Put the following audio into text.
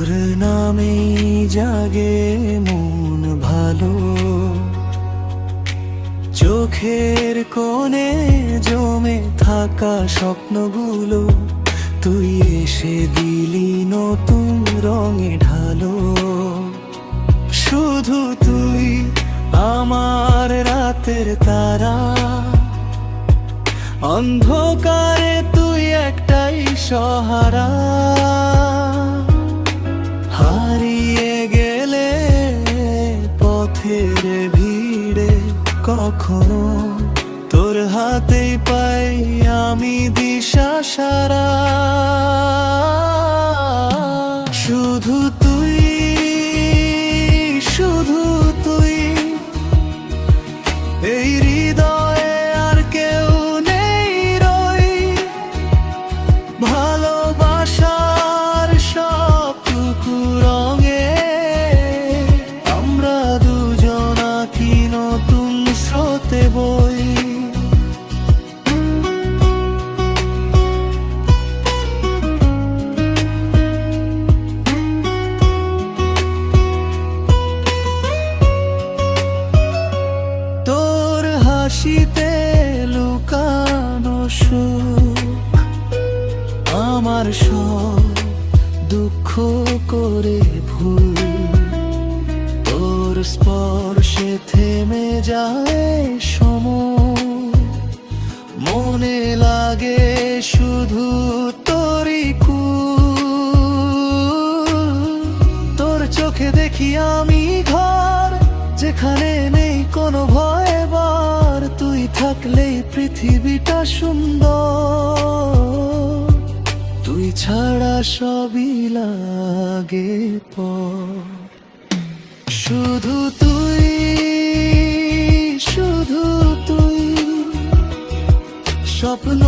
তোর নামে জাগে মন ভালো, চোখের কোণে জমে থাকা স্বপ্নগুলো তুই এসে দিলি নতুন রঙে ঢালো। শুধু তুই আমার রাতের তারা, অন্ধকারে তুই একটাই সহারা। হারিয়ে গেলে পথের ভিড়ে কখনো তোর হাতেই পাই আমি দিশা সারা। শুধু তুই, শুধু তুই, এই হৃদয়ে আর কেউ নেই রই। ভালোবাসার সবটুকু রঙে আমরা দুজন কি নতুন স্রোতে বই। তোর হাসিতে লুকানো সুখ আমার সব দুঃখ করে ভুল। তোর স্পর্শে থেমে যায় সময়, মনে লাগে শুধু তোরই কুল। তোর চোখে দেখি আমি ঘর যেখানে নেই কোনো ভয় বার। তুই থাকলেই পৃথিবীটা সুন্দর, তুই ছাড়া সবই লাগে পর। শুধু তুই, শুধু তুই, স্বপ্ন